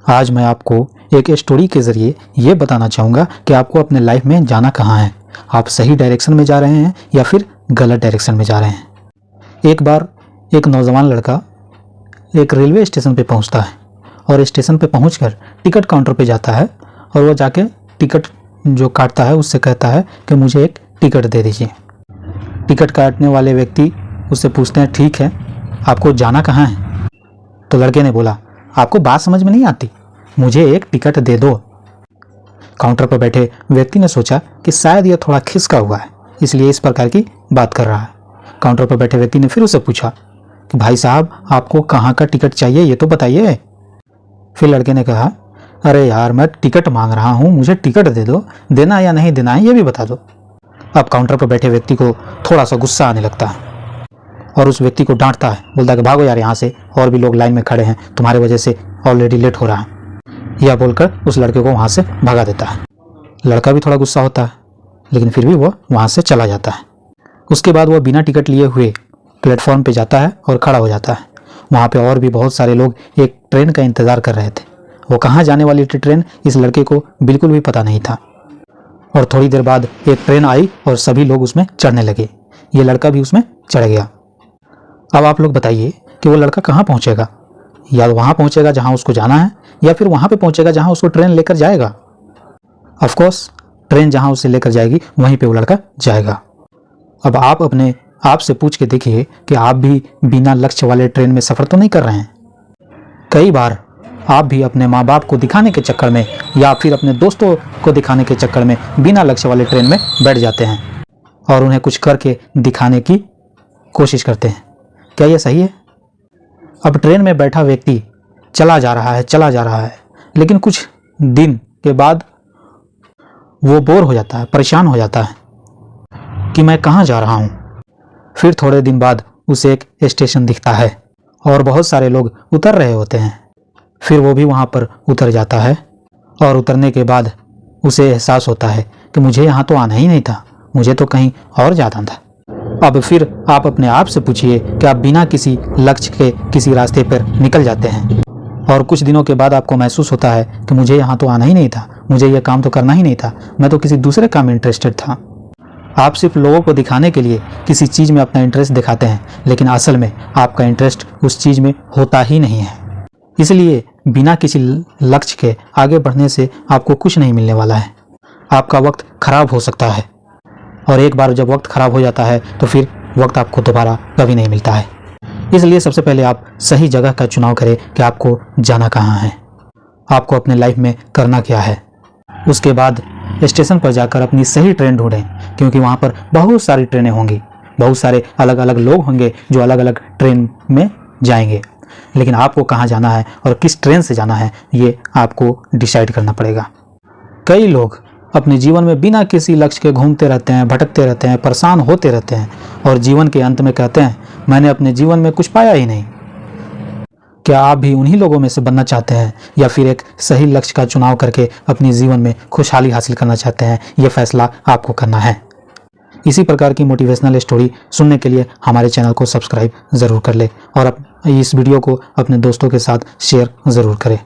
आज मैं आपको एक स्टोरी के ज़रिए ये बताना चाहूँगा कि आपको अपने लाइफ में जाना कहाँ है। आप सही डायरेक्शन में जा रहे हैं या फिर गलत डायरेक्शन में जा रहे हैं। एक बार एक नौजवान लड़का एक रेलवे स्टेशन पे पहुँचता है और स्टेशन पे पहुँचकर टिकट काउंटर पे जाता है और वो जाके टिकट जो काटता है उससे कहता है कि मुझे एक टिकट दे दीजिए। टिकट काटने वाले व्यक्ति उससे पूछते हैं, ठीक है, आपको जाना कहाँ है? तो लड़के ने बोला, आपको बात समझ में नहीं आती, मुझे एक टिकट दे दो। काउंटर पर बैठे व्यक्ति ने सोचा कि शायद यह थोड़ा खिसका हुआ है, इसलिए इस प्रकार की बात कर रहा है। काउंटर पर बैठे व्यक्ति ने फिर उससे पूछा कि भाई साहब, आपको कहाँ का टिकट चाहिए, ये तो बताइए। फिर लड़के ने कहा, अरे यार, मैं टिकट मांग रहा हूँ, मुझे टिकट दे दो, देना या नहीं देना है ये भी बता दो। अब काउंटर पर बैठे व्यक्ति को थोड़ा सा गुस्सा आने लगता है और उस व्यक्ति को डांटता है, बोलता है कि भागो यार यहाँ से, और भी लोग लाइन में खड़े हैं, तुम्हारे वजह से ऑलरेडी लेट हो रहा है। यह बोलकर उस लड़के को वहाँ से भगा देता है। लड़का भी थोड़ा गुस्सा होता है, लेकिन फिर भी वह वहाँ से चला जाता है। उसके बाद वह बिना टिकट लिए हुए प्लेटफॉर्म पे जाता है और खड़ा हो जाता है। वहाँ पे और भी बहुत सारे लोग एक ट्रेन का इंतज़ार कर रहे थे। वो कहाँ जाने वाली थी ट्रेन, इस लड़के को बिल्कुल भी पता नहीं था। और थोड़ी देर बाद एक ट्रेन आई और सभी लोग उसमें चढ़ने लगे। ये लड़का भी उसमें चढ़ गया। अब आप लोग बताइए कि वो लड़का कहाँ पहुँचेगा? या वहाँ पहुँचेगा जहाँ उसको जाना है, या फिर वहाँ पे पहुँचेगा जहाँ उसको ट्रेन लेकर जाएगा? ऑफ कोर्स ट्रेन जहाँ उसे लेकर जाएगी वहीं पे वो लड़का जाएगा। अब आप अपने आप से पूछ के देखिए कि आप भी बिना लक्ष्य वाले ट्रेन में सफ़र तो नहीं कर रहे हैं। कई बार आप भी अपने माँ बाप को दिखाने के चक्कर में या फिर अपने दोस्तों को दिखाने के चक्कर में बिना लक्ष्य वाले ट्रेन में बैठ जाते हैं और उन्हें कुछ करके दिखाने की कोशिश करते हैं। क्या यह सही है? अब ट्रेन में बैठा व्यक्ति चला जा रहा है, लेकिन कुछ दिन के बाद वो बोर हो जाता है, परेशान हो जाता है कि मैं कहाँ जा रहा हूँ। फिर थोड़े दिन बाद उसे एक स्टेशन दिखता है और बहुत सारे लोग उतर रहे होते हैं। फिर वो भी वहाँ पर उतर जाता है और उतरने के बाद उसे एहसास होता है कि मुझे यहाँ तो आना ही नहीं था, मुझे तो कहीं और जाना था। अब फिर आप अपने आप से पूछिए कि आप बिना किसी लक्ष्य के किसी रास्ते पर निकल जाते हैं और कुछ दिनों के बाद आपको महसूस होता है कि मुझे यहाँ तो आना ही नहीं था, मुझे यह काम तो करना ही नहीं था, मैं तो किसी दूसरे काम में इंटरेस्टेड था। आप सिर्फ लोगों को दिखाने के लिए किसी चीज़ में अपना इंटरेस्ट दिखाते हैं, लेकिन असल में आपका इंटरेस्ट उस चीज़ में होता ही नहीं है। इसलिए बिना किसी लक्ष्य के आगे बढ़ने से आपको कुछ नहीं मिलने वाला है। आपका वक्त खराब हो सकता है और एक बार जब वक्त खराब हो जाता है तो फिर वक्त आपको दोबारा कभी नहीं मिलता है। इसलिए सबसे पहले आप सही जगह का चुनाव करें कि आपको जाना कहाँ है, आपको अपने लाइफ में करना क्या है। उसके बाद स्टेशन पर जाकर अपनी सही ट्रेन ढूंढें, क्योंकि वहाँ पर बहुत सारी ट्रेनें होंगी, बहुत सारे अलग अलग लोग होंगे जो अलग अलग ट्रेन में जाएंगे। लेकिन आपको कहाँ जाना है और किस ट्रेन से जाना है ये आपको डिसाइड करना पड़ेगा। कई लोग अपने जीवन में बिना किसी लक्ष्य के घूमते रहते हैं, भटकते रहते हैं, परेशान होते रहते हैं और जीवन के अंत में कहते हैं, मैंने अपने जीवन में कुछ पाया ही नहीं। क्या आप भी उन्हीं लोगों में से बनना चाहते हैं या फिर एक सही लक्ष्य का चुनाव करके अपने जीवन में खुशहाली हासिल करना चाहते हैं? ये फैसला आपको करना है। इसी प्रकार की मोटिवेशनल स्टोरी सुनने के लिए हमारे चैनल को सब्सक्राइब ज़रूर कर ले और इस वीडियो को अपने दोस्तों के साथ शेयर ज़रूर करें।